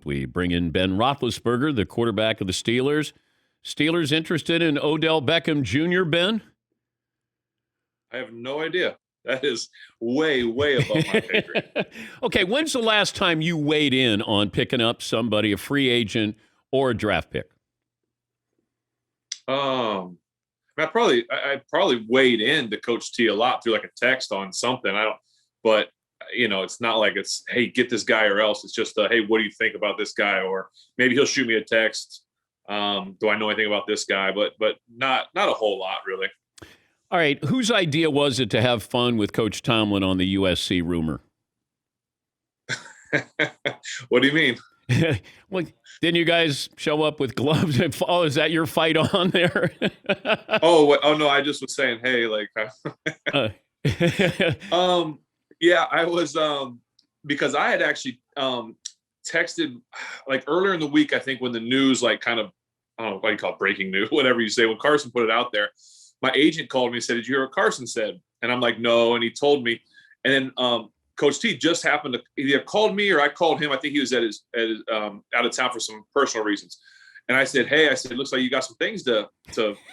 We bring in Ben Roethlisberger, the quarterback of the Steelers. Steelers interested in Odell Beckham Jr., Ben? I have no idea. That is way, way above my pay grade. Okay, when's the last time you weighed in on picking up somebody, a free agent or a draft pick? I probably weighed in to Coach T a lot through like a text on something. But it's not like it's, hey, get this guy or else. It's just, hey, what do you think about this guy? Or maybe he'll shoot me a text. Do I know anything about this guy? But not a whole lot, really. All right, whose idea was it to have fun with Coach Tomlin on the USC rumor? What do you mean? Well, didn't you guys show up with gloves? Oh, is that your fight on there? Oh no, I just was saying, hey, like, yeah, I was, because I had actually texted like earlier in the week, I think when the news, like kind of, I don't know what you call it, breaking news, whatever you say, when Carson put it out there, my agent called me and said, did you hear what Carson said? And I'm like, no. And he told me, and then Coach T just happened to either called me or I called him. I think he was out of town for some personal reasons. And I said, hey, looks like you got some things to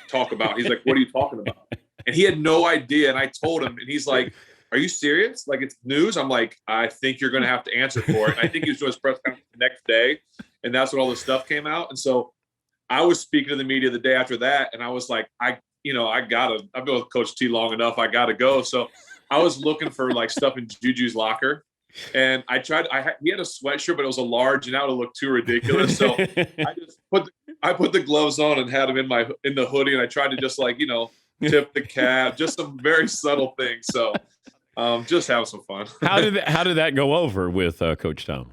talk about. He's like, what are you talking about? And he had no idea. And I told him, and he's like, are you serious? Like, it's news? I'm like, I think you're going to have to answer for it. And I think he was doing his press conference the next day. And that's when all this stuff came out. And so I was speaking to the media the day after that. And I was like, I've been with Coach T long enough. I got to go. So I was looking for like stuff in Juju's locker. And he had a sweatshirt, but it was a large, and that would look too ridiculous. So I put the gloves on and had them in the hoodie. And I tried to just like, tip the cap, just some very subtle things. So just have some fun. How did that go over with Coach Tom?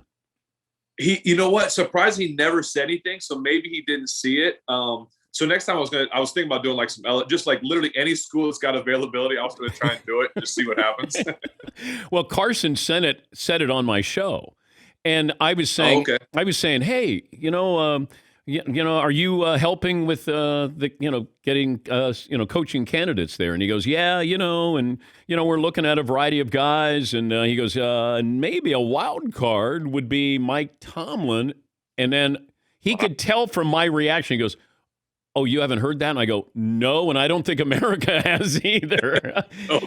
You know what? Surprisingly, he never said anything. So maybe he didn't see it. So next time I was thinking about doing like just like literally any school that's got availability. I was going to try and do it, just see what happens. Well, Carson said it on my show, and I was saying, hey, are you helping with getting coaching candidates there? And he goes, yeah, and we're looking at a variety of guys, and he goes, maybe a wild card would be Mike Tomlin, and then he could tell from my reaction. He goes, oh, you haven't heard that? And I go, no, and I don't think America has either. Oh,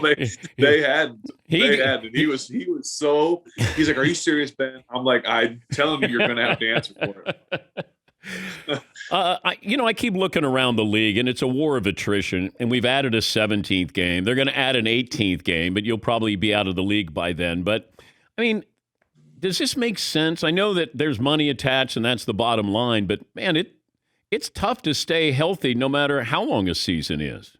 they had. And he was so, he's like, are you serious, Ben? I'm like, I'm telling you, you're going to have to answer for it. I keep looking around the league, and it's a war of attrition, and we've added a 17th game. They're going to add an 18th game, but you'll probably be out of the league by then. But, I mean, does this make sense? I know that there's money attached, and that's the bottom line, but, man, it's tough to stay healthy no matter how long a season is.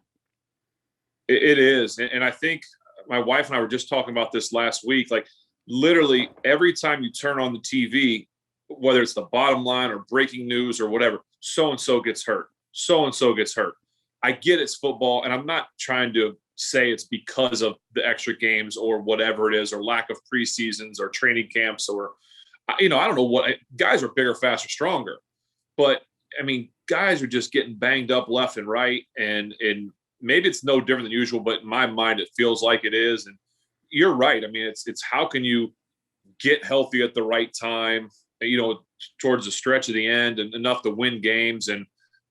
It is. And I think my wife and I were just talking about this last week. Like, literally every time you turn on the TV, whether it's the bottom line or breaking news or whatever, so-and-so gets hurt. So-and-so gets hurt. I get it's football, and I'm not trying to say it's because of the extra games or whatever it is, or lack of preseasons or training camps, or, I don't know what – guys are bigger, faster, stronger. But – I mean, guys are just getting banged up left and right, and maybe it's no different than usual, but in my mind, it feels like it is. And you're right. I mean, it's how can you get healthy at the right time, towards the stretch of the end, and enough to win games. And,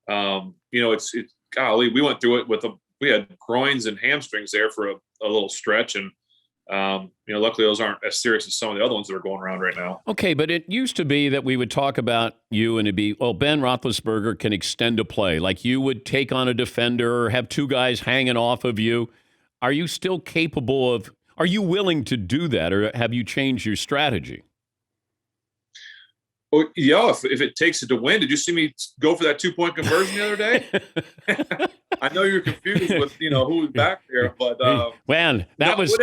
it's golly, we went through it we had groins and hamstrings there for a little stretch. And, luckily those aren't as serious as some of the other ones that are going around right now. Okay, but it used to be that we would talk about you and it'd be, Ben Roethlisberger can extend a play. Like you would take on a defender or have two guys hanging off of you. Are you still capable of, are you willing to do that, or have you changed your strategy? Well, yeah, if it takes it to win. Did you see me go for that 2-point conversion the other day? I know you're confused with, who was back there, but man, that was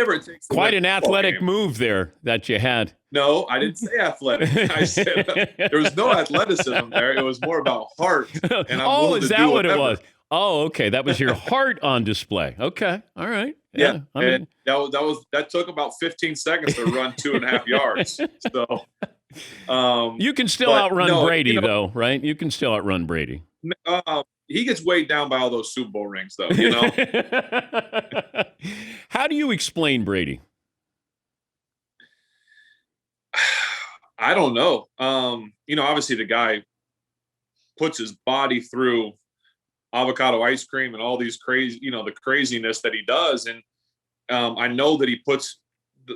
quite an athletic move there that you had. No, I didn't say athletic. I said there was no athleticism there. It was more about heart. And is that what it was? Oh, okay. That was your heart on display. Okay. All right. Yeah. And that took about 15 seconds to run 2.5 yards. So you can still outrun Brady, though, right? You can still outrun Brady. He gets weighed down by all those Super Bowl rings, though. How do you explain Brady? I don't know. obviously the guy puts his body through avocado ice cream and all these crazy, the craziness that he does. And I know that he puts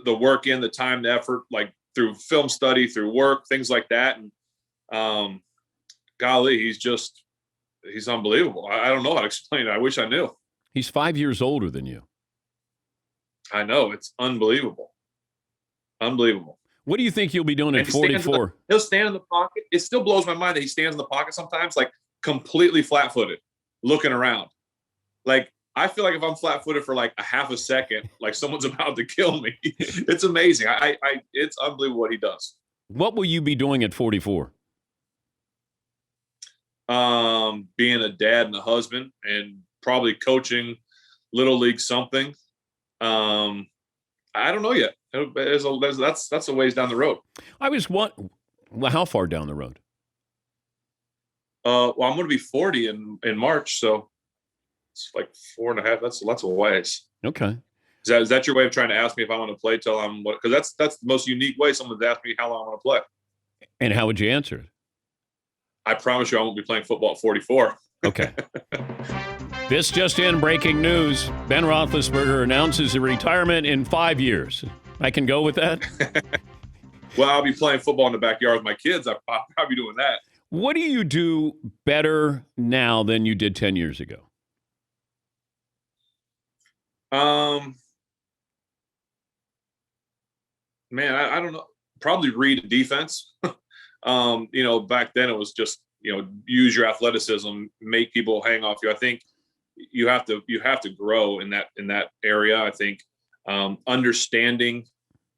the work in, the time, the effort, like through film study, through work, things like that. And golly, he's unbelievable. I don't know how to explain it. I wish I knew. He's 5 years older than you. I know. It's unbelievable. Unbelievable. What do you think you'll be doing at 44? He'll stand in the pocket. It still blows my mind that he stands in the pocket sometimes, like completely flat-footed, looking around. Like, I feel like if I'm flat-footed for like a half a second, like someone's about to kill me. It's amazing. It's unbelievable what he does. What will you be doing at 44? Being a dad and a husband, and probably coaching little league something. I don't know yet. That's a ways down the road. How far down the road? Well, I'm going to be 40 in March, so it's like 4.5. That's a ways. Okay. Is that your way of trying to ask me if I want to play till I'm what? Because that's the most unique way someone's asked me how long I want to play. And how would you answer it? I promise you I won't be playing football at 44. Okay. This just in, breaking news. Ben Roethlisberger announces a retirement in 5 years. I can go with that? Well, I'll be playing football in the backyard with my kids. I'll probably be doing that. What do you do better now than you did 10 years ago? Man, I don't know. Probably read the defense. Back then it was just, use your athleticism, make people hang off you. I think you have to grow in that area. I think understanding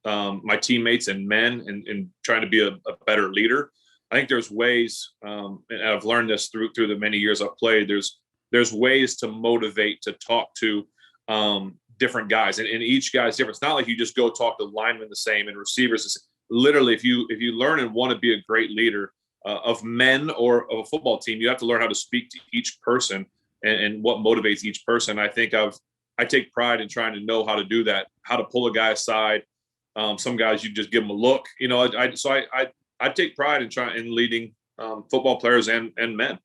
my teammates and men and trying to be a better leader. I think there's ways, and I've learned this through the many years I've played. There's ways to motivate, to talk to different guys, and each guy's different. It's not like you just go talk to linemen the same and receivers. Literally, if you learn and want to be a great leader of men or of a football team, you have to learn how to speak to each person and what motivates each person. I think I take pride in trying to know how to do that, how to pull a guy aside. Some guys you just give them a look, I take pride in leading football players and men.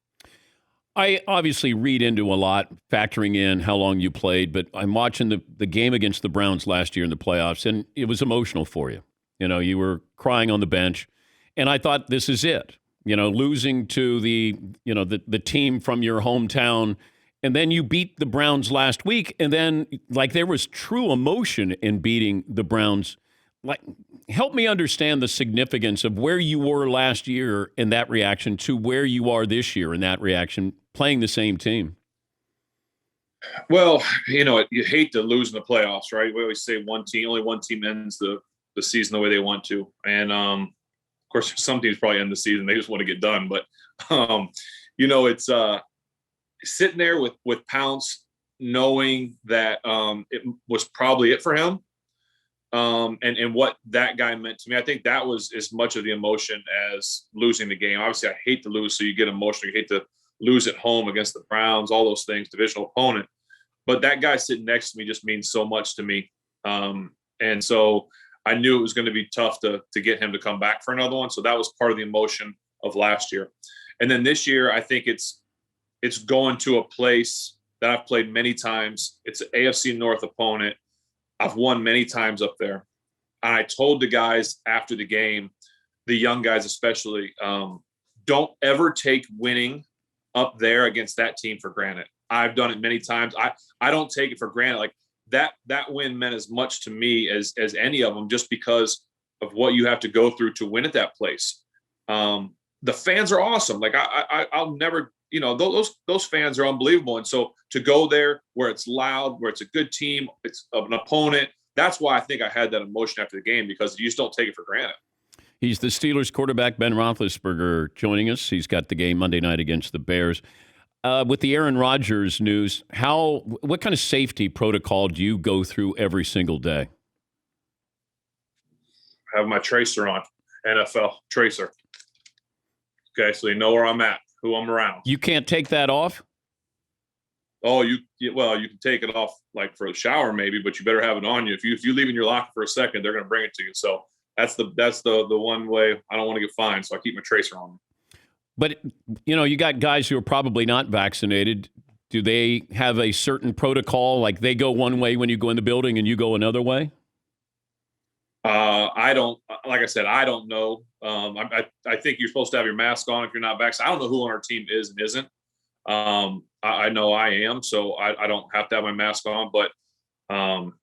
I obviously read into a lot, factoring in how long you played, but I'm watching the game against the Browns last year in the playoffs, and it was emotional for you. You were crying on the bench, and I thought, this is it. Losing to the team from your hometown, and then you beat the Browns last week, and then there was true emotion in beating the Browns. Help me understand the significance of where you were last year in that reaction to where you are this year in that reaction, playing the same team. Well, you hate to lose in the playoffs, right? We always say only one team ends the season the way they want to. And, of course, some teams probably end the season. They just want to get done. But, it's sitting there with Pounce, knowing that it was probably it for him. And what that guy meant to me. I think that was as much of the emotion as losing the game. Obviously, I hate to lose, so you get emotional. You hate to lose at home against the Browns, all those things, divisional opponent. But that guy sitting next to me just means so much to me. And so I knew it was going to be tough to get him to come back for another one. So that was part of the emotion of last year. And then this year, I think it's going to a place that I've played many times. It's an AFC North opponent. I've won many times up there. And I told the guys after the game, the young guys especially, don't ever take winning up there against that team for granted. I've done it many times. I don't take it for granted. Like that win meant as much to me as any of them, just because of what you have to go through to win at that place. The fans are awesome. Like I'll never, those fans are unbelievable. And so to go there where it's loud, where it's a good team, it's an opponent, that's why I think I had that emotion after the game, because you just don't take it for granted. He's the Steelers quarterback, Ben Roethlisberger, joining us. He's got the game Monday night against the Bears. With the Aaron Rodgers news, what kind of safety protocol do you go through every single day? I have my tracer on, NFL tracer. Okay, so you know where I'm at, who I'm around. You can't take that off? Oh, you can take it off like for a shower maybe, but you better have it on you. If you leave in your locker for a second, they're going to bring it to you. So That's the one way I don't want to get fined, so I keep my tracer on me. But, you got guys who are probably not vaccinated. Do they have a certain protocol? Like they go one way when you go in the building and you go another way? I don't, like I said, I don't know. I think you're supposed to have your mask on if you're not vaccinated. I don't know who on our team is and isn't. I know I am, so I don't have to have my mask on, but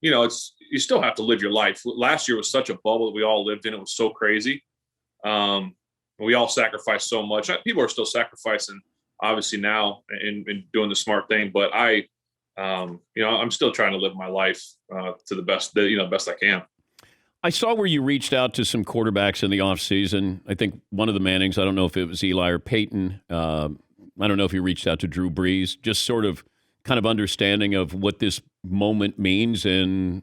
you still have to live your life. Last year was such a bubble that we all lived in. It was so crazy. We all sacrificed so much. People are still sacrificing, obviously now, and doing the smart thing. But I'm still trying to live my life to the best, best I can. I saw where you reached out to some quarterbacks in the offseason. I think one of the Mannings, I don't know if it was Eli or Peyton. I don't know if you reached out to Drew Brees, just sort of kind of understanding of what this moment means. And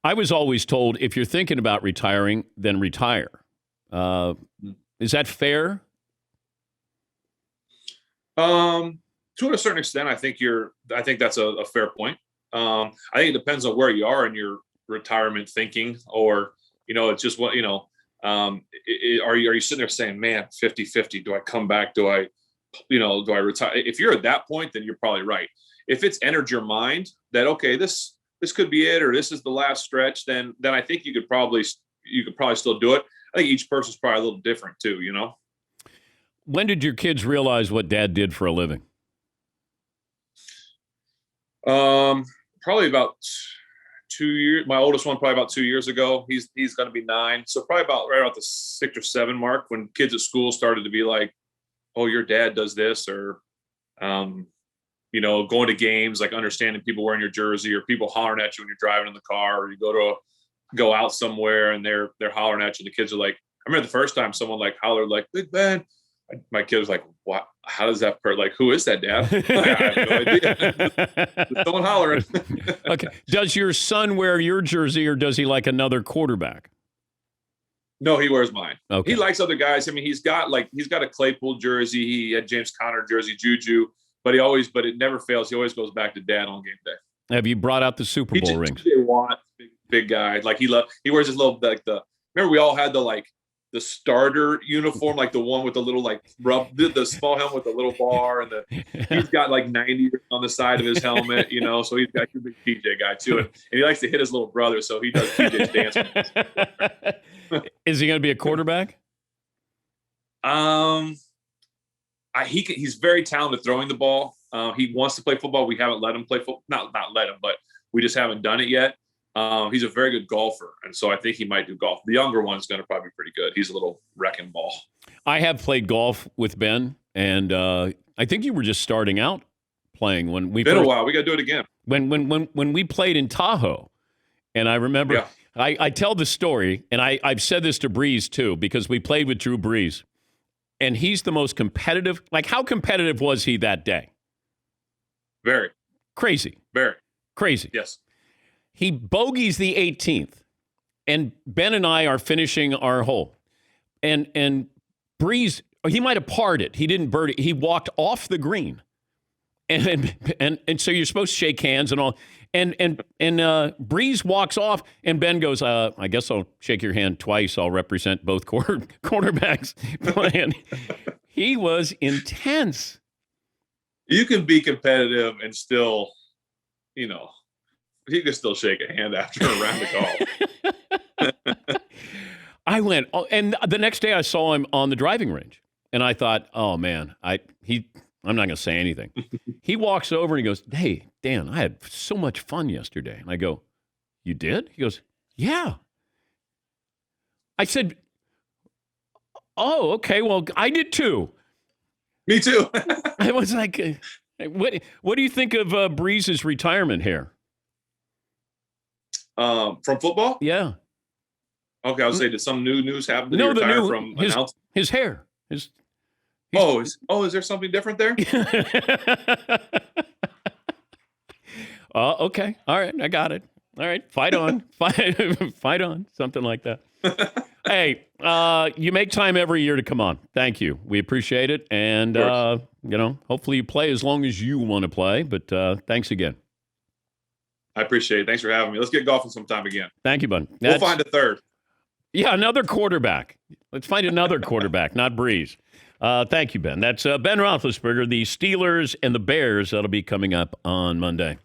I was always told, if you're thinking about retiring, then retire. Is that fair? To a certain extent, I think that's a fair point. I think it depends on where you are in your retirement thinking, or, it's just what, are you sitting there saying, man, 50-50, do I come back? Do I retire? If you're at that point, then you're probably right. If it's entered your mind that, okay, this could be it, or this is the last stretch, then I think you could probably still do it. I think each person's probably a little different too, When did your kids realize what Dad did for a living? Probably about 2 years. My oldest one, probably about 2 years ago. He's going to be 9. So probably right about the 6 or 7 mark, when kids at school started to be like, oh, your dad does this, or, going to games, like understanding people wearing your jersey, or people hollering at you when you're driving in the car, or you go out somewhere and they're hollering at you. The kids are like, I remember the first time someone like hollered like, Big Ben. My kid was like, what? How does that like, who is that, Dad? I have no idea. Someone hollering. Okay. Does your son wear your jersey, or does he like another quarterback? No, he wears mine. Okay. He likes other guys. I mean, he's got a Claypool jersey. He had James Conner jersey, Juju, but it never fails. He always goes back to Dad on game day. Have you brought out the Super Bowl rings? Big guy. Like he wears his little, remember we all had the starter uniform, like the one with the little the small helmet with the little bar, and he's got 90 on the side of his helmet, so he's a big PJ guy too, and he likes to hit his little brother, so he does PJ's dance. Is he going to be a quarterback? He's very talented throwing the ball. He wants to play football. We haven't let him play football. Not let him, but we just haven't done it yet. He's a very good golfer, and so I think he might do golf. The younger one's going to probably be pretty good. He's a little wrecking ball. I have played golf with Ben, and I think you were just starting out playing when we. Been a while. We got to do it again. When we played in Tahoe, and I remember. Yeah. I tell the story, and I've said this to Brees too, because we played with Drew Brees, and he's the most competitive. Like, how competitive was he that day? Very. Crazy. Very. Crazy. Yes. He bogeys the 18th, and Ben and I are finishing our hole. And Brees, he might have parred it. He didn't bird it. He walked off the green. And so you're supposed to shake hands and all. And Brees walks off, and Ben goes, I guess I'll shake your hand twice. I'll represent both quarterbacks playing. He was intense. You can be competitive and still, you can still shake a hand after a round of golf. I went, and the next day I saw him on the driving range, and I thought, oh man, I'm not going to say anything. He walks over and he goes, hey, Dan, I had so much fun yesterday. And I go, you did? He goes, yeah. I said, oh, okay, well, I did too. Me too. I was like, what do you think of Brees' retirement here? From football? Yeah. Okay, I was saying, did some new news happen? No, his hair. Is there something different there? Okay. All right. I got it. All right. Fight on. Fight on. Something like that. Hey, you make time every year to come on. Thank you. We appreciate it. And, hopefully you play as long as you want to play. But thanks again. I appreciate it. Thanks for having me. Let's get golfing sometime again. Thank you, bud. We'll find a third. Yeah, another quarterback. Let's find another quarterback, not Breeze. Thank you, Ben. That's Ben Roethlisberger, the Steelers and the Bears. That'll be coming up on Monday.